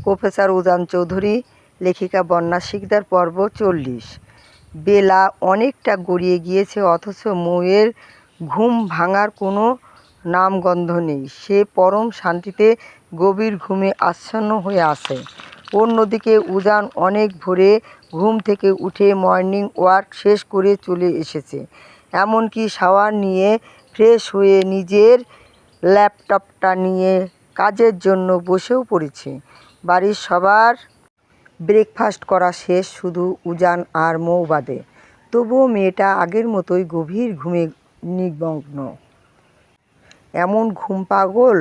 Professor উজান চৌধুরী, লেখিকা বন্যা শিকদার। পর্ব 40। বেলা অনেকটা গড়িয়ে গিয়েছে, অথচ মৌয়ের ঘুম ভাঙার কোনো নামগন্ধ নেই। সে পরম শান্তিতে গভীর ঘুমে আচ্ছন্ন হয়ে আছে। অন্যদিকে উজান অনেক ভোরে ঘুম থেকে উঠে মর্নিং ওয়াক শেষ করে চলে এসেছে। এমনকি শাওয়ার নিয়ে ফ্রেশ হয়ে নিজের ল্যাপটপটা নিয়ে কাজের জন্য বসেও পড়েছে। বাড়ির সবার ব্রেকফাস্ট করা শেষ, শুধু উজান আর মৌ বাদে। তবুও মেয়েটা আগের মতোই গভীর ঘুমে নিমগ্ন। এমন ঘুম পাগল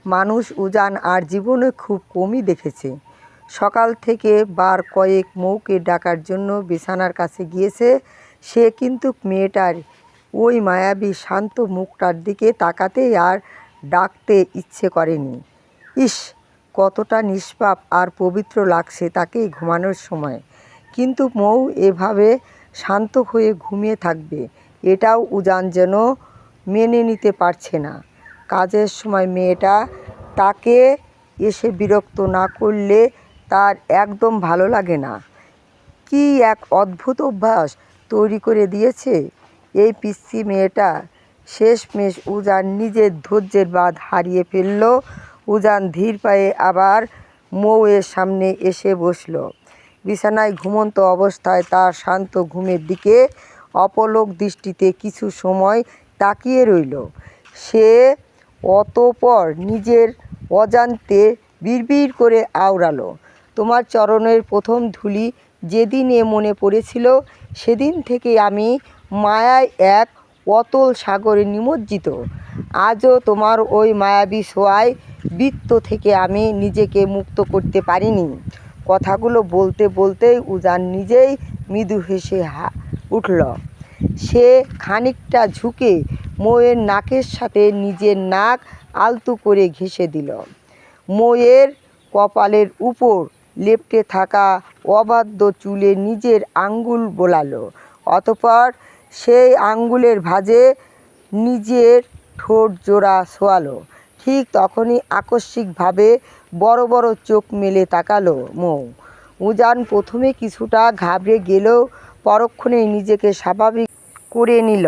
মানুষ উজান আর জীবনে খুব কমই দেখেছে। সকাল থেকে বার কয়েক মৌকে ডাকার জন্য বিছানার কাছে গিয়েছে সে, কিন্তু মেয়েটার ওই মায়াবী শান্ত মুখটার দিকে তাকাতেই আর ডাকতে ইচ্ছে করেনি। ইস, কতটা নিষ্পাপ আর পবিত্র লাগছে তাকে ঘুমানোর সময়। কিন্তু মৌ এভাবে শান্ত হয়ে ঘুমিয়ে থাকবে, এটাও উজান যেন মেনে নিতে পারছে না। কাজের সময় মেয়েটা তাকে এসে বিরক্ত না করলে তার একদম ভালো লাগে না। কি এক অদ্ভুত অভ্যাস তৈরি করে দিয়েছে এই পিচ্চি মেয়েটা। শেষমেশ উজান নিজের ধৈর্যের বাঁধ হারিয়ে ফেলল। উজান ধীর পায়ে আবার মৌয়ের সামনে এসে বসল। বিছানায় ঘুমন্ত অবস্থায় তার শান্ত ঘুমের দিকে অপলক দৃষ্টিতে কিছু সময় তাকিয়ে রইল সে। অতঃপর নিজের অজান্তে বিড়বিড় করে আওড়ালো, তোমার চরণের প্রথম ধূলি যেদিন এ মনে পড়েছিল, সেদিন থেকে আমি মায়ায় এক অতল সাগরে নিমজ্জিত। আজও তোমার ওই মায়াবী ছোঁয়ায় বৃত্ত থেকে আমি নিজেকে মুক্ত করতে পারিনি। কথাগুলো বলতে বলতেই উজান নিজেই মৃদু হেসে উঠল। সে খানিকটা ঝুঁকে মৌয়ের নাকের সাথে নিজের নাক আলতো করে ঘেঁষে দিল। মৌয়ের কপালের উপর লেপ্টে থাকা অবাধ্য চুলে নিজের আঙ্গুল বোলালো। অতঃপর সেই আঙ্গুলের ভাঁজে নিজের ঠোঁট জোড়া ছোঁয়ালো। ঠিক তখনই আকস্মিকভাবে বড় বড় চোখ মেলে তাকালো মৌ। উজান প্রথমে কিছুটা ঘাবড়ে গেলেও পরক্ষণেই নিজেকে স্বাভাবিক করে নিল।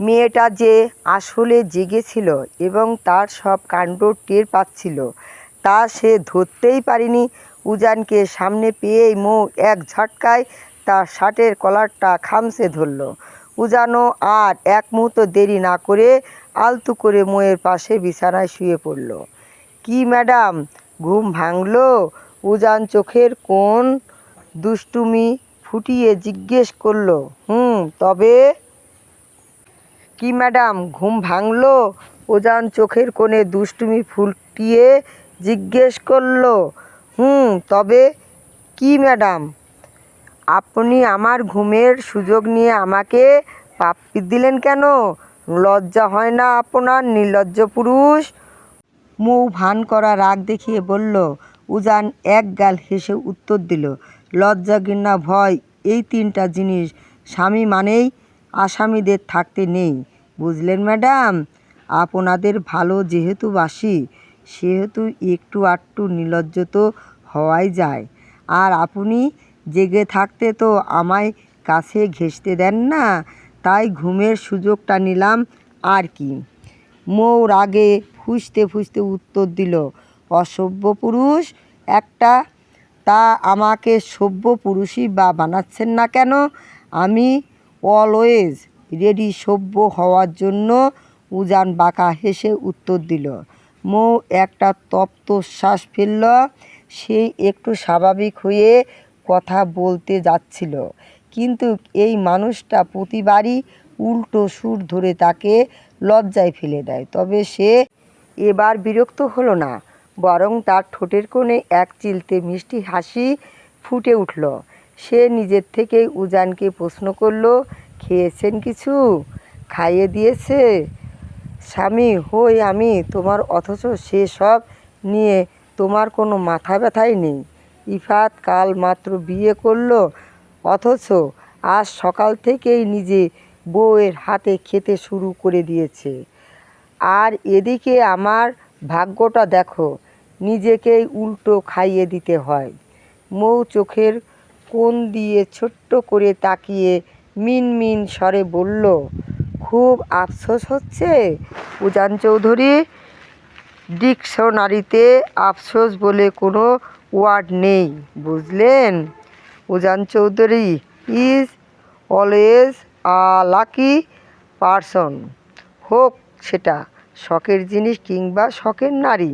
মেয়েটা যে আসলে জেগেছিল এবং তার সব কাণ্ড টের পাচ্ছিল তা সে ধরতেই পারেনি। উজানকে সামনে পেয়েই মৌ এক ঝটকায় তার শার্টের কলারটা খামচে ধরল। উজানও আর এক মুহূর্ত দেরি না করে আলতো করে মৌয়ের পাশে বিছানায় শুয়ে পড়ল। কি ম্যাডাম, ঘুম ভাঙল? উজান চোখের কোণ দুষ্টুমি ফুটিয়ে জিজ্ঞেস করল। তবে কি ম্যাডাম, ঘুম ভাঙল? উজান চোখের কোণে দুষ্টুমি ফুটিয়ে জিজ্ঞেস করল। তবে কি ম্যাডাম? আপনি আমার ঘুমের সুযোগ নিয়ে আমাকে পাপ্পি দিলেন কেন? লজ্জা হয় না আপনার, নির্লজ্জ পুরুষ? মৌ ভান করা রাগ দেখিয়ে বলল। উজান একগাল হেসে উত্তর দিল, লজ্জা, ঘৃণা, ভয়, এই তিনটা জিনিস স্বামী মানেই আসামিদের থাকতে নেই, বুঝলেন ম্যাডাম? আপনাদের ভালো যেহেতু বাসি, সেহেতু একটু আধটু নির্লজ্জ তো হওয়াই যায়। আর আপনি জেগে থাকতে তো আমায় কাছে ঘেঁষতে দেন না, তাই ঘুমের সুযোগটা নিলাম আর কি। মৌ রাগে ফুঁসতে ফুঁসতে উত্তর দিল, অসভ্য পুরুষ একটা। তা আমাকে সভ্য পুরুষই বা বানাচ্ছেন না কেন? আমি অলওয়েজ রেডি সভ্য হওয়ার জন্য। উজান বাঁকা হেসে উত্তর দিল। মৌ একটা তপ্ত শ্বাস ফেলল। সে একটু স্বাভাবিক হয়ে কথা বলতে যাচ্ছিল, কিন্তু এই মানুষটা প্রতিবারই উল্টো সুর ধরে তাকে লজ্জায় ফেলে দেয়। তবে সে এবার বিরক্ত হলো না, বরং তার ঠোঁটের কোণে এক চিলতে মিষ্টি হাসি ফুটে উঠল। সে নিজের থেকেই উজানকে প্রশ্ন করল, খেয়েছেন কিছু? খাইয়ে দিয়েছে স্বামী হই আমি তোমার, অথচ সে সব নিয়ে তোমার কোনো মাথা ব্যথাই নেই। ইফাত কাল মাত্র বিয়ে করলো, অথচ আজ সকাল থেকেই নিজে বউয়ের হাতে খেতে শুরু করে দিয়েছে। আর এদিকে আমার ভাগ্যটা দেখো, নিজেকেই উল্টো খাইয়ে দিতে হয়। মৌ চোখের কোণ দিয়ে ছোট্ট করে তাকিয়ে মিনমিন স্বরে বলল, খুব আফসোস হচ্ছে উজান চৌধুরী। ডিকশনারিতে আফসোস বলে কোনো ওয়ার্ড নেই, বুঝলেন? Ujan Chowdhury is always a lucky person, হোক সেটা শখের জিনিস কিংবা শখের নারী।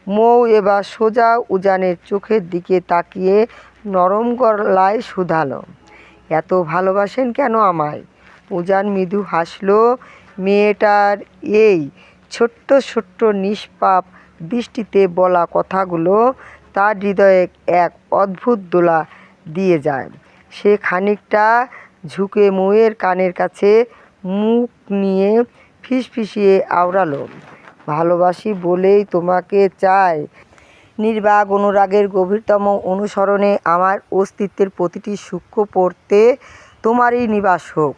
মৌ এবার সোজা উজানের চোখের দিকে তাকিয়ে নরম গলায় শুধালো, এত ভালোবাসেন কেন আমায়? উজান মৃদু হাসল। মেয়েটার এই ছোট্ট ছোট্ট নিষ্পাপ দৃষ্টিতে বলা কথাগুলো তার হৃদয়ে এক অদ্ভুত দোলা দিয়ে যায়। সে খানিকটা ঝুঁকে মৌয়ের কানের কাছে মুখ নিয়ে ফিসফিসিয়ে আওড়ালো, ভালোবাসি বলেই তোমাকে চাই। নির্বাক অনুরাগের গভীরতম অনুসরণে আমার অস্তিত্বের প্রতিটি সূক্ষ্ম পড়তে তোমারই নিবাস হোক।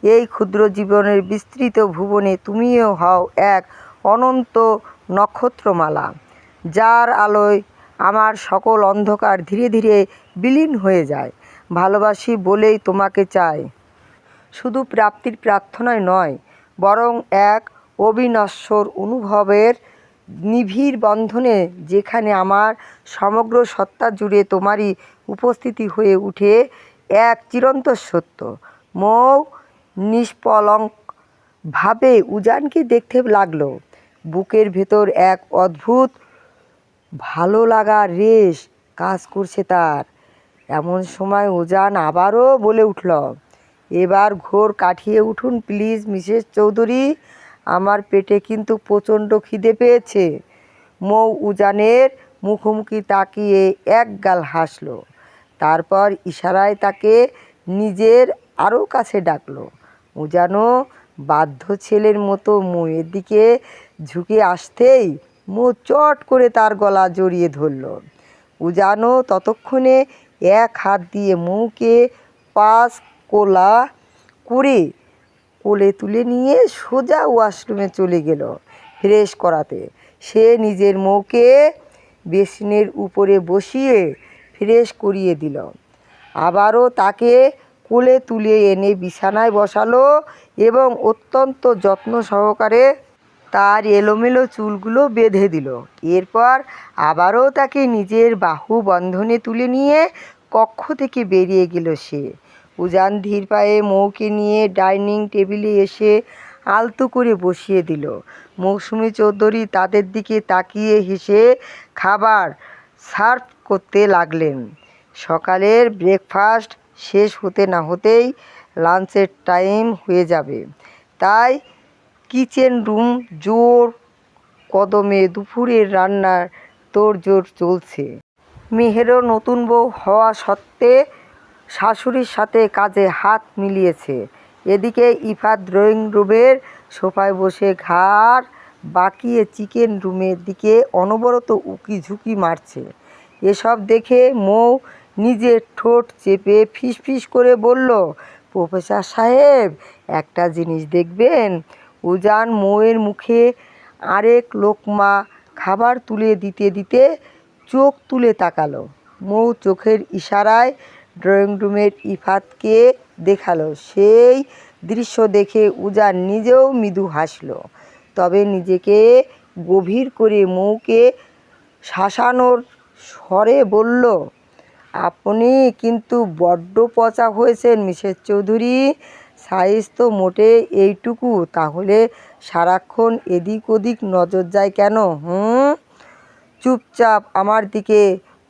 এই ক্ষুদ্র জীবনের বিস্তৃত ভুবনে তুমিও হও এক অনন্ত নক্ষত্রমালা, যার আলোয় আমার সকল অন্ধকার ধীরে ধীরে বিলীন হয়ে যায়। ভালোবাসি বলেই তোমাকে চাই, শুধু প্রাপ্তির প্রার্থনায় নয়, বরং এক অবিনশ্বর অনুভবের নিবিড় বন্ধনে, যেখানে আমার সমগ্র সত্তা জুড়ে তোমারই উপস্থিতি হয়ে উঠে এক চিরন্তন সত্য। মৌ নিষ্পলকভাবে উজানকে দেখতে লাগলো। বুকের ভেতর এক অদ্ভুত ভালো লাগার রেশ কাজ করছে তার। এমন সময় উজান আবারও বলে উঠল, এবার ঘোর কাটিয়ে উঠুন প্লিজ মিসেস চৌধুরী, আমার পেটে কিন্তু প্রচণ্ড খিদে পেয়েছে। মৌ উজানের মুখোমুখি তাকিয়ে একগাল হাসল, তারপর ইশারায় তাকে নিজের আরও কাছে ডাকলো। উজানও বাধ্য ছেলের মতো মৌয়ের দিকে ঝুঁকে আসতেই মৌ চট করে তার গলা জড়িয়ে ধরল। উজানও ততক্ষণে এক হাত দিয়ে মৌকে পাশ কোলা করে কোলে তুলে নিয়ে সোজা ওয়াশরুমে চলে গেল ফ্রেশ করাতে। সে নিজের মৌকে বেসিনের উপরে বসিয়ে ফ্রেশ করিয়ে দিল, আবারও তাকে কোলে তুলে এনে বিছানায় বসালো এবং অত্যন্ত যত্ন সহকারে তার এলোমেলো চুলগুলো বেঁধে দিল। এরপর আবারও তাকে নিজের বাহু বন্ধনে তুলে নিয়ে কক্ষ থেকে বেরিয়ে গেল সে। উজান ধীর পায়ে মৌকে নিয়ে ডাইনিং টেবিলে এসে আলতো করে বসিয়ে দিল। মৌসুমী চৌধুরী তাদের দিকে তাকিয়ে হেসে খাবার সার্ভ করতে লাগলেন। সকালের ব্রেকফাস্ট শেষ হতে না হতেই লাঞ্চের টাইম হয়ে যাবে, তাই কিচেন রুম জোর কদমে দুপুরের রান্নার তোড়জোড় চলছে। মেহেরও নতুন বউ হওয়া সত্ত্বে শাশুড়ির সাথে কাজে হাত মিলিয়েছে। এদিকে ইফাত ড্রয়িং রুমের সোফায় বসে ঘাড় বাঁকিয়ে চিকেন রুমের দিকে অনবরত উকি ঝুঁকি মারছে। এসব দেখে মৌ নিজের ঠোঁট চেপে ফিসফিস করে বলল, প্রফেসর সাহেব, একটা জিনিস দেখবেন। উজান মৌয়ের মুখে আরেক লোকমা খাবার তুলে দিতে দিতে চোখ তুলে তাকালো। মৌ চোখের ইশারায় ড্রয়িং রুমের ইফাতকে দেখালো। সেই দৃশ্য দেখে উজান নিজেও মৃদু হাসল, তবে নিজেকে গভীর করে মৌকে শাসানোর স্বরে বলল, আপনি কিন্তু বড্ড পচা হয়েছেন মিসেস চৌধুরী, সাইজ তো মোটে এইটুকু, তাহলে সারাক্ষণ এদিক ওদিক নজর যায় কেন? চুপচাপ আমার দিকে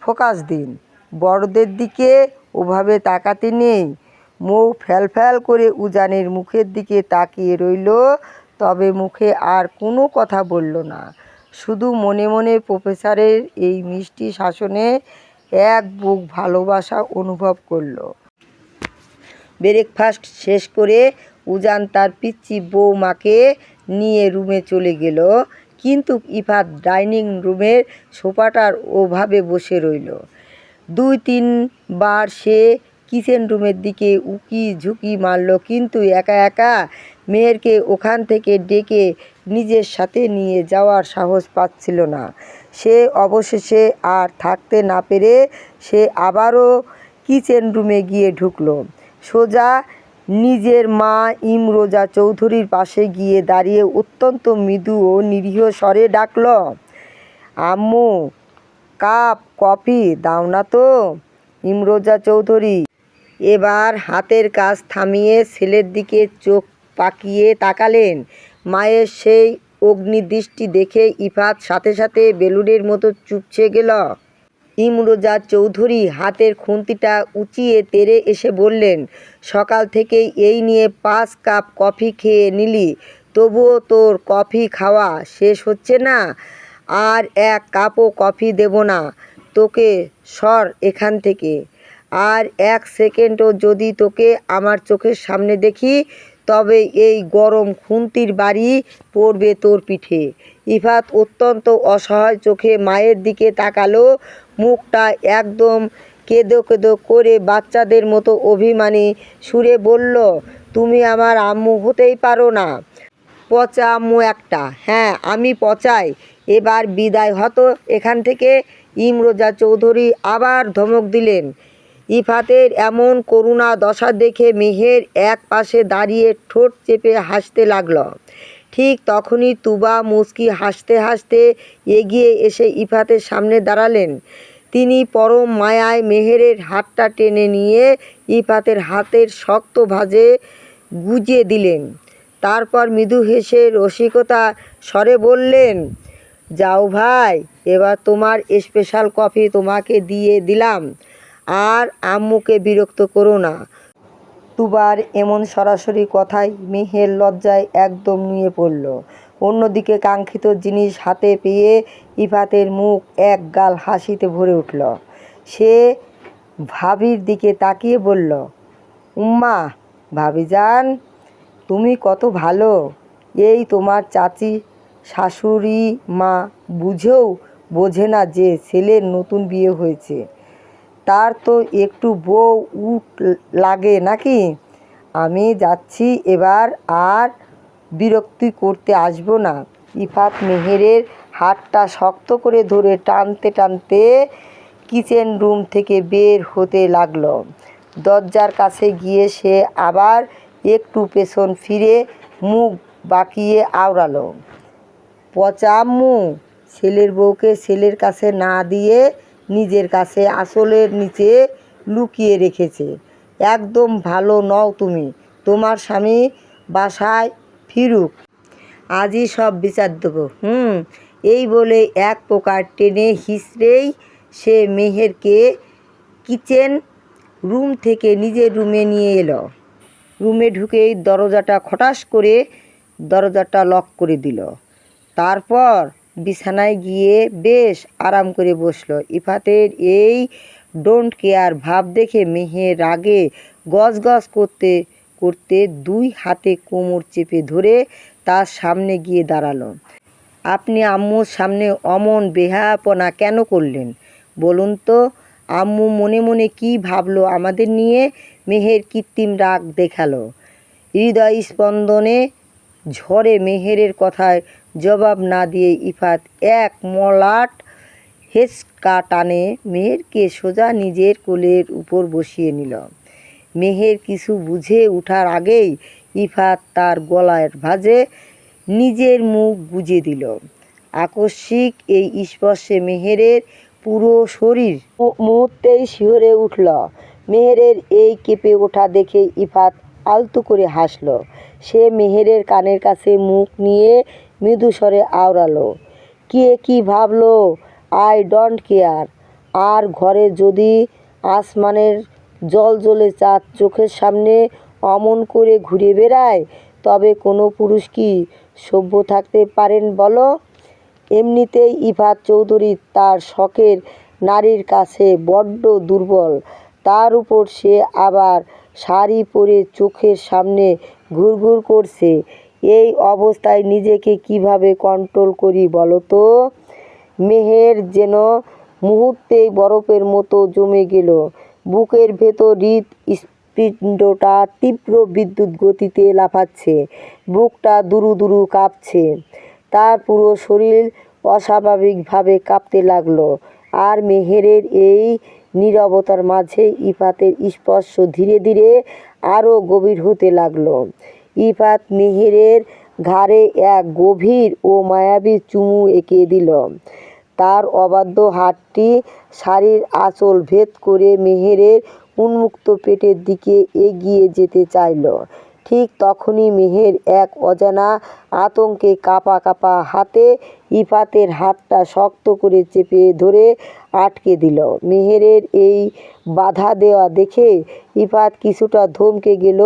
ফোকাস দিন, বড়দের দিকে ওভাবে তাকাতে নেই। মৌ ফ্যাল করে উজানের মুখের দিকে তাকিয়ে রইল, তবে মুখে আর কোনো কথা বলল না, শুধু মনে মনে প্রফেসরের এই মিষ্টি শাসনে এক বুক ভালোবাসা অনুভব করল। ব্রেকফাস্ট শেষ করে উজান তার পিচ্চি বৌমাকে নিয়ে রুমে চলে গেল, কিন্তু ইফাত ডাইনিং রুমের সোফাটার ওভাবে বসে রইল। 2-3 বার সে কিচেন রুমের দিকে উকি ঝুঁকি মারল, কিন্তু একা একা মেয়েরকে ওখান থেকে ডেকে নিজের সাথে নিয়ে যাওয়ার সাহস পাচ্ছিল না। সে অবশেষে আর থাকতে না পেরে সে আবারও কিচেন রুমে গিয়ে ঢুকলো। সোজা নিজের মা ইমরোজা চৌধুরীর পাশে গিয়ে দাঁড়িয়ে অত্যন্ত মৃদু ও নিরীহ স্বরে ডাকল, আম্মু, কাপ কফি দাও না তো। ইমরোজা চৌধুরী এবার হাতের কাজ থামিয়ে ছেলের দিকে চোখ পাকিয়ে তাকালেন। মায়ের সেই অগ্নিদৃষ্টি দেখে ইফাত সাথে সাথে বেলুনের মতো চুপসে গেল। ইমরোজা চৌধুরী হাতের খুন্তিটা উঁচিয়ে তেড়ে এসে বললেন, সকাল থেকেই এই নিয়ে 5 কাপ কফি খেয়ে নিলি, তবুও তোর কফি খাওয়া শেষ হচ্ছে না। আর 1 কাপও কফি দেব না তোকে, সর এখান থেকে। আর 1 সেকেন্ডও যদি তোকে আমার চোখের সামনে দেখি, তবে এই গরম খুন্তির বাড়ি পড়বে তোর পিঠে। ইফাত অত্যন্ত অসহায় চোখে মায়ের দিকে তাকালো। মুখটা একদম কেঁদো কেঁদো করে বাচ্চাদের মতো অভিমানী সুরে বলল, তুমি আমার আম্মু হতেই পারো না, পচা আম্মু একটা। হ্যাঁ, আমি পচাই। এবার বিদায় হতো এখান থেকে। ইমরোজা চৌধুরী আবার ধমক দিলেন। ইফাতের এমন করুণা দশা দেখে মেহের এক পাশে দাঁড়িয়ে ঠোঁট চেপে হাসতে লাগল। ঠিক তখনই তুবা মুচকি হাসতে হাসতে এগিয়ে এসে ইফাতের সামনে দাঁড়ালেন। তিনি পরম মায়ায় মেহেরের হাতটা টেনে নিয়ে ইফাতের হাতের শক্ত ভাঁজে গুজে দিলেন। তারপর মৃদু হেসে রসিকতা স্বরে বললেন, যাও ভাই, এবার তোমার স্পেশাল কফি তোমাকে দিয়ে দিলাম, আর আম্মুকে বিরক্ত করো না। তুবার এমন সরাসরি কথায় মেহের লজ্জায় একদম নুয়ে পড়ল। অন্যদিকে কাঙ্ক্ষিত জিনিস হাতে পেয়ে ইফাতের মুখ একগাল হাসিতে ভরে উঠল। সে ভাবির দিকে তাকিয়ে বলল, উম্মা, ভাবিজান, তুমি কত ভালো। এই তোমার চাচি শাশুড়ি মা বুঝেও বোঝে না যে ছেলের নতুন বিয়ে হয়েছে, তার তো একটু বউ উঠ লাগে নাকি। আমি যাচ্ছি এবার, আর বিরক্তি করতে আসবো না। ইফাত মেহেরের হাতটা শক্ত করে ধরে টানতে টানতে কিচেন রুম থেকে বের হতে লাগলো। দরজার কাছে গিয়ে সে আবার একটু পেছন ফিরে মুখ বাঁকিয়ে আওড়ালো, পচা আম্মু ছেলের বউকে ছেলের কাছে না দিয়ে নিজের কাছে আঁচলের নিচে লুকিয়ে রেখেছে। একদম ভালো নও তুমি। তোমার স্বামী বাসায় ফিরুক, আজই সব বিচার দেবো। এই বলে এক প্রকার টেনে হিঁচড়েই সে মেহেরকে কিচেন রুম থেকে নিজের রুমে নিয়ে এলো। রুমে ঢুকেই দরজাটা খটাস করে দরজাটা লক করে দিল। তারপর বিছানায় গিয়ে বেশ আরাম করে বসলো। ইফাতের এই ডোন্ট কেয়ার ভাব দেখে মেহের রাগে গজগজ করতে করতে 2 হাতে কোমর চেপে ধরে তার সামনে গিয়ে দাঁড়ালো। আপনি আম্মুর সামনে অমন বেহায়াপনা কেন করলেন বলুন তো? আম্মু মনে মনে কী ভাবলো আমাদের নিয়ে? মেহের কৃত্রিম রাগ দেখালো। হৃদয় স্পন্দনে ঝড়ে মেহেরের কথায় জবাব না দিয়ে ইফাত এক মলাট হেঁচকা টানে মেহেরকে সোজা নিজের কোলের উপর বসিয়ে নিল। মেহের কিছু বুঝে ওঠার আগেই ইফাত তার গলার ভাঁজে নিজের মুখ গুজে দিল। আকস্মিক এই স্পর্শে মেহেরের পুরো শরীর মুহূর্তেই শিহরে উঠল। মেহেরের এই কেঁপে ওঠা দেখে ইফাত আলতো করে হাসল। সে মেহেরের কানের কাছে মুখ নিয়ে মৃদু স্বরে আওড়ালো, কে কী ভাবলো আই ডোন্ট কেয়ার। আর ঘরে যদি আসমানের জ্বলজ্বলে চাঁদ চোখের সামনে অমন করে ঘুরে বেড়ায়, তবে কোনো পুরুষ কি সভ্য থাকতে পারেন বলো? এমনিতেই ইফাত চৌধুরী তার শখের নারীর কাছে বড্ড দুর্বল, তার উপর সে আবার শাড়ি পরে চোখের সামনে ঘুরঘুর করছে। এই অবস্থায় নিজেকে কিভাবে কন্ট্রোল করি বলো তো? মেহের যেন মুহূর্তেই বরফের মতো জমে গেল। বুকের ভেতর হৃৎপিণ্ডটা তীব্র বিদ্যুৎ গতিতে লাফাচ্ছে, বুকটা দুরু দুরু কাঁপছে, তার পুরো শরীর অস্বাভাবিকভাবে কাঁপতে লাগলো। আর মেহেরের এই নীরবতার মাঝে ইফাতের স্পর্শ ধীরে ধীরে আরও গভীর হতে লাগলো। ইফাত মেহেরের ঘাড়ে এক গভীর ও মায়াবী চুমু এঁকে দিল। তার অবাধ্য হাতটি শাড়ির আঁচল ভেদ করে মেহেরের উন্মুক্ত পেটের দিকে এগিয়ে যেতে চাইল। ঠিক তখনই মেহের এক অজানা আতঙ্কে কাঁপা কাঁপা হাতে ইফাতের হাতটা শক্ত করে চেপে ধরে আটকে দিল। মেহেরের এই বাধা দেওয়া দেখে ইফাত কিছুটা থমকে গেল,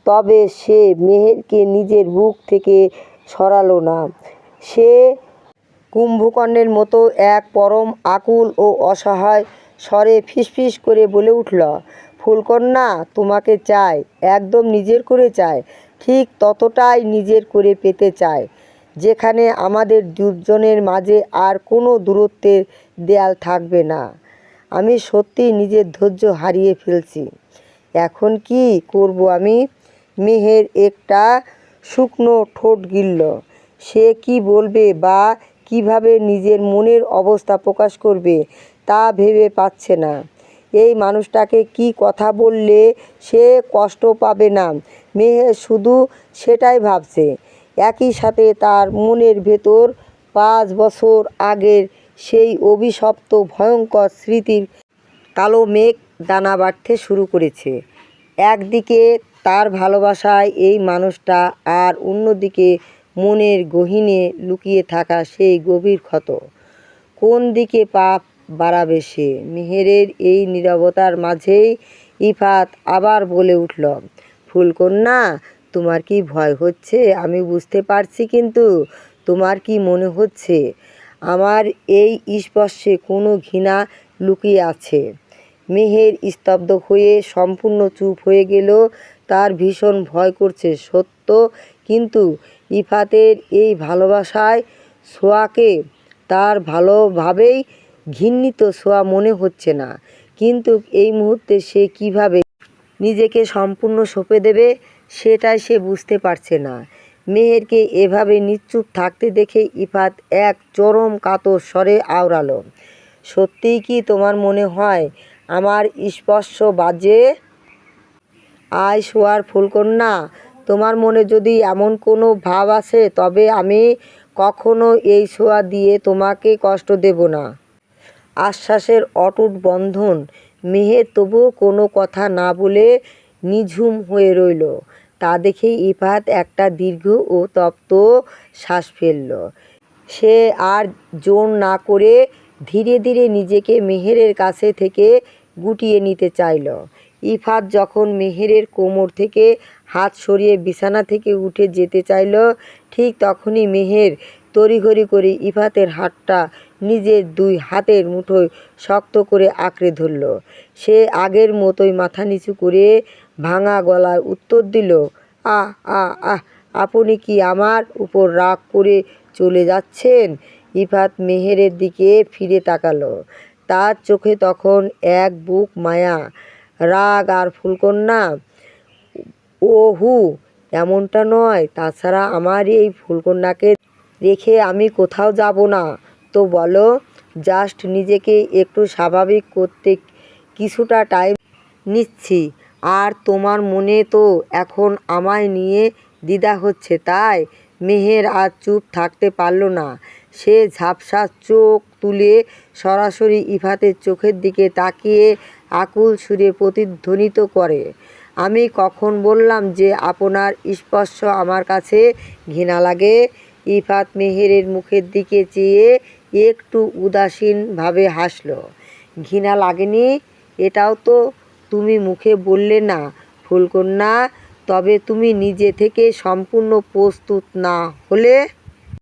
তবে সে মেহেরকে নিজের বুক থেকে সরালো না। সে কুম্ভকর্ণের মতো এক পরম আকুল ও অসহায় স্বরে ফিসফিস করে বলে উঠল, ফুলকন্যা, তোমাকে চাই, একদম নিজের করে চাই, ঠিক ততটাই নিজের করে পেতে চাই যেখানে আমাদের দুজনের মাঝে আর কোনো দূরত্বের দেয়াল থাকবে না। আমি সত্যি নিজের ধৈর্য হারিয়ে ফেলছি। এখন কি করব আমি? মেহের একটা শুকনো ঠোঁট গিলল। সে কি বলবে বা কিভাবে নিজের মনের অবস্থা প্রকাশ করবে তা ভেবে পাচ্ছে না। এই মানুষটাকে কি কথা বললে সে কষ্ট পাবে না, মেহের শুধু সেটাই ভাবছে। একই সাথে তার মনের ভেতর 5 বছর আগের সেই অভিশপ্ত ভয়ঙ্কর স্মৃতির কালো মেঘ দানা বাঁধতে শুরু করেছে। একদিকে তার ভালোবাসায় এই মানুষটা, আর অন্যদিকে মনের গহীনে লুকিয়ে থাকা সেই গভীর ক্ষত। কোন দিকে পা বাড়াবে সে? মেহেরের এই নীরবতার মাঝেই ইফাত আবার বলে উঠল, ফুলকন্যা, তোমার কি ভয় হচ্ছে আমি বুঝতে পারছি, কিন্তু তোমার কি মনে হচ্ছে আমার এই স্পর্শে কোনো ঘৃণা লুকিয়ে আছে? মেহের স্তব্ধ হয়ে সম্পূর্ণ চুপ হয়ে গেল। তার ভীষণ ভয় করছে সত্য, কিন্তু ইফাতের এই ভালোবাসায় ছোঁয়াকে তার ভালোভাবেই ঘৃণিত ছোঁয়া মনে হচ্ছে না। কিন্তু এই মুহূর্তে সে কিভাবে নিজেকে সম্পূর্ণ সঁপে দেবে সেটাই সে বুঝতে পারছে না। মেহেরকে এভাবে নিশ্চুপ থাকতে দেখে ইফাত এক চরম কাতর স্বরে আওড়ালো, সত্যিই কি তোমার মনে হয় আমার স্পর্শ বাজে? আয় শোয়ার ফুলকন্যা, তোমার মনে যদি এমন কোনো ভাব আসে তবে আমি কখনো এই ছোঁয়া দিয়ে তোমাকে কষ্ট দেব না। আশ্বাসের অটুট বন্ধন। মেহের তবুও কোনো কথা না বলে নিঝুম হয়ে রইল। তা দেখে ইফাত একটা দীর্ঘ ও তপ্ত শ্বাস ফেলল। সে আর জোর না করে ধীরে ধীরে নিজেকে মেহেরের কাছে থেকে গুটিয়ে নিতে চাইল। ইফাত যখন মেহেরের কোমর থেকে হাত সরিয়ে বিছানা থেকে উঠে যেতে চাইল, ঠিক তখনই মেহের তড়িঘড়ি করে ইফাতের হাতটা নিজের 2 হাতের মুঠোয় শক্ত করে আঁকড়ে ধরল। সে আগের মতোই মাথা নিচু করে ভাঙা গলায় উত্তর দিল, আহ আহ আহ আপনি কি আমার উপর রাগ করে চলে যাচ্ছেন? ইফাত মেহেরের দিকে ফিরে তাকালো। তার চোখে তখন এক বুক মায়া, রাগ আর ফুলকন্যা। ওহু, এমনটা নয়। তাছাড়া আমার এই ফুলকন্যাকে রেখে আমি কোথাও যাব না। তো বলো, জাস্ট নিজেকে একটু স্বাভাবিক করতে কিছুটা টাইম নিচ্ছি। আর তোমার মনে তো এখন আমায় নিয়ে দ্বিধা হচ্ছে, তাই? মেহের আর চুপ থাকতে পারল না। সে ঝাপসা চোখ তুলে সরাসরি ইফাতের চোখের দিকে তাকিয়ে আকুল সুরে প্রতিধ্বনিত করে, আমি কখন বললাম যে আপনার স্পর্শ আমার কাছে ঘৃণা লাগে? ইফাত মেহেরের মুখের দিকে চেয়ে একটু উদাসীনভাবে হাসল। ঘৃণা লাগেনি? এটাও তো তুমি মুখে বললে না ফুলকন্যা। তবে তুমি নিজে থেকে সম্পূর্ণ প্রস্তুত না হলে